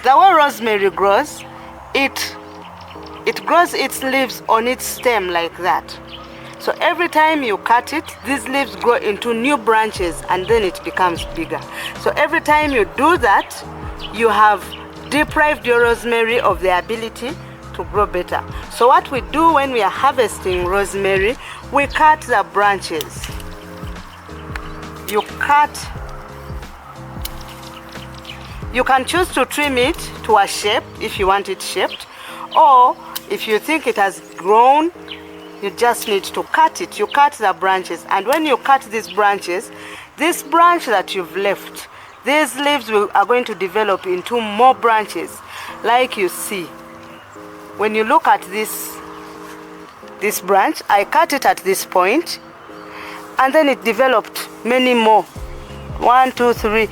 The way rosemary grows, it grows its leaves on its stem like that. So every time you cut it, these leaves grow into new branches and then it becomes bigger. So every time you do that, you have deprived your rosemary of the ability to grow better. So what we do when we are harvesting rosemary, we cut the branches. You can choose to trim it to a shape if you want it shaped, or if you think it has grown, you just need to cut it. You cut the branches, and when you cut these branches, this branch that you've left, these leaves are going to develop into more branches, like you see. When you look at this branch, I cut it at this point, and then it developed many more. 1, 2, 3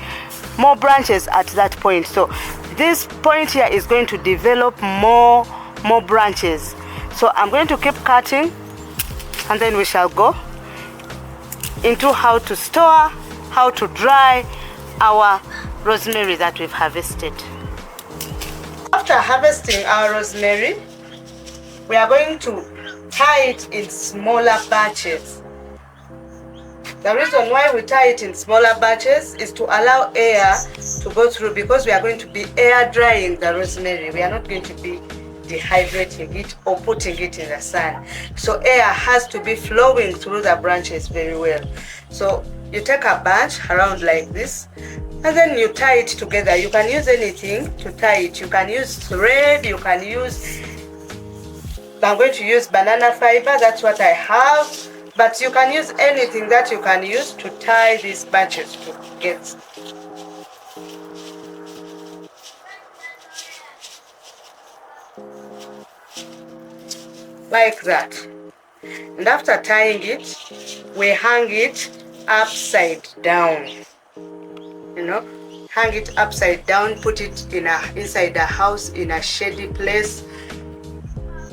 more branches at that point. So this point here is going to develop more branches. So I'm going to keep cutting, and then we shall go into how to store, how to dry our rosemary that we've harvested. After harvesting our rosemary, we are going to tie it in smaller batches. The reason why we tie it in smaller batches is to allow air to go through, because we are going to be air drying the rosemary. We are not going to be dehydrating it or putting it in the sun. So air has to be flowing through the branches very well. So you take a bunch around like this, and then you tie it together. You can use anything to tie it. You can use thread, you can use, I'm going to use banana fiber, that's what I have. But you can use anything that you can use to tie these bunches together. Like that. And after tying it, we hang it upside down. You know, hang it upside down, put it inside the house in a shady place,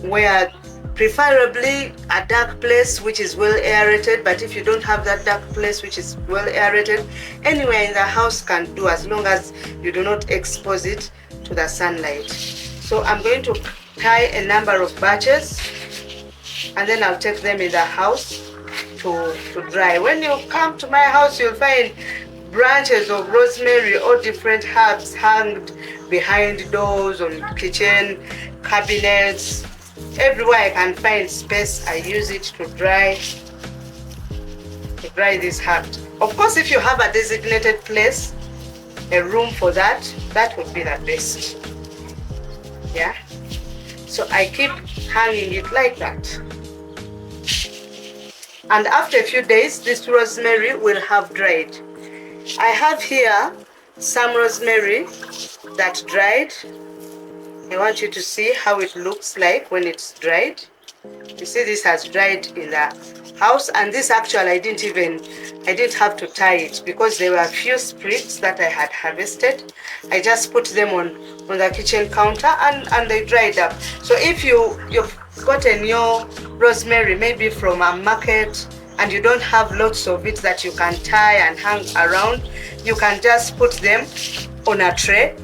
where preferably a dark place which is well aerated. But if you don't have that dark place which is well aerated, anywhere in the house can do, as long as you do not expose it to the sunlight. So I'm going to tie a number of batches, and then I'll take them in the house to dry. When you come to my house, you'll find branches of rosemary or different herbs hanged behind doors, on kitchen cabinets. Everywhere I can find space, I use it to dry these herbs. Of course, if you have a designated place, a room for that, that would be the best. Yeah. So I keep hanging it like that. And after a few days, this rosemary will have dried. I have here some rosemary that dried. I want you to see how it looks like when it's dried. You see, this has dried in the house, and this actually I didn't have to tie it, because there were a few sprigs that I had harvested. I just put them on the kitchen counter, and they dried up. So if you've gotten your rosemary maybe from a market and you don't have lots of it that you can tie and hang around, you can just put them on a tray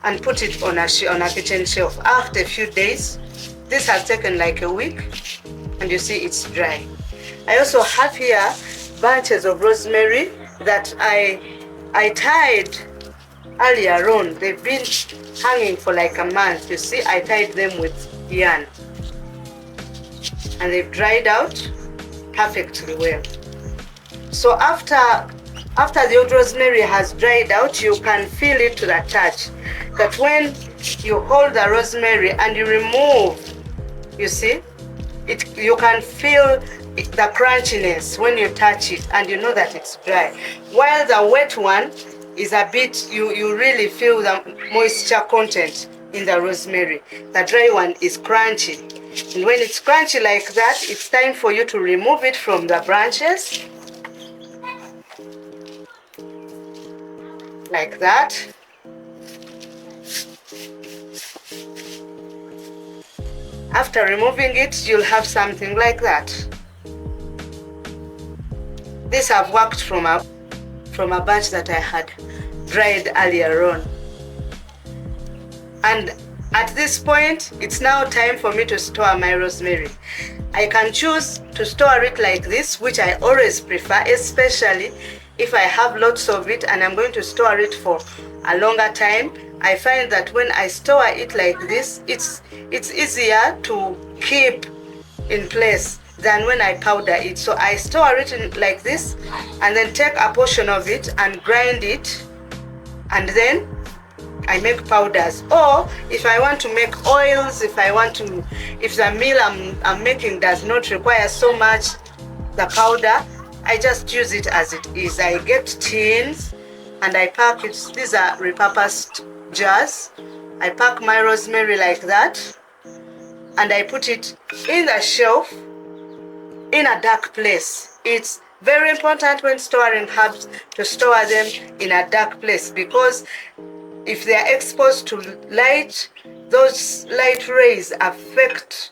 and put it on a kitchen shelf. After a few days, this has taken like a week, and you see it's dry. I also have here bunches of rosemary that I tied earlier on. They've been hanging for like a month. You see, I tied them with yarn, and they've dried out perfectly well. So after the old rosemary has dried out, you can feel it to the touch. That when you hold the rosemary and you remove, you see, you can feel the crunchiness when you touch it, and you know that it's dry. While the wet one is a bit, you really feel the moisture content in the rosemary. The dry one is crunchy. And when it's crunchy like that, it's time for you to remove it from the branches. Like that. After removing it, you'll have something like that. This I've worked from a batch that I had dried earlier on. And at this point, it's now time for me to store my rosemary. I can choose to store it like this, which I always prefer, especially if I have lots of it and I'm going to store it for a longer time. I find that when I store it like this, it's easier to keep in place than when I powder it. So I store it in like this, and then take a portion of it and grind it, and then I make powders. Or if I want to make oils, if the meal I'm making does not require so much the powder, I just use it as it is. I get tins and I pack it. These are repurposed jars. I pack my rosemary like that, and I put it in the shelf in a dark place. It's very important when storing herbs to store them in a dark place, because if they are exposed to light, those light rays affect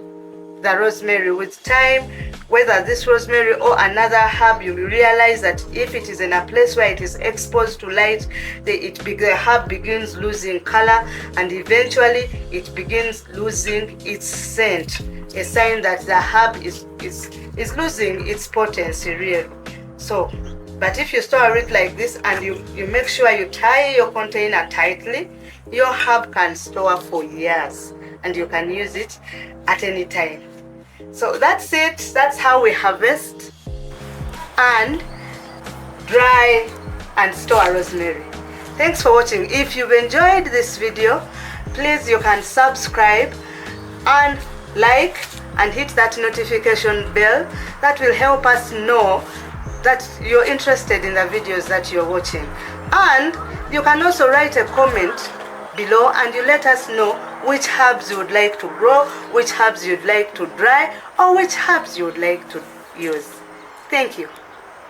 the rosemary. With time, whether this rosemary or another herb, you will realize that if it is in a place where it is exposed to light, the herb begins losing color, and eventually it begins losing its scent, a sign that the herb is losing its potency, really. So, but if you store it like this and you make sure you tie your container tightly, your herb can store for years and you can use it at any time. So that's it. That's how we harvest and dry and store rosemary. Thanks for watching. If you've enjoyed this video, please, you can subscribe and like and hit that notification bell. That will help us know that you're interested in the videos that you're watching. And you can also write a comment below and you let us know which herbs you would like to grow, which herbs you'd like to dry, or which herbs you would like to use. Thank you.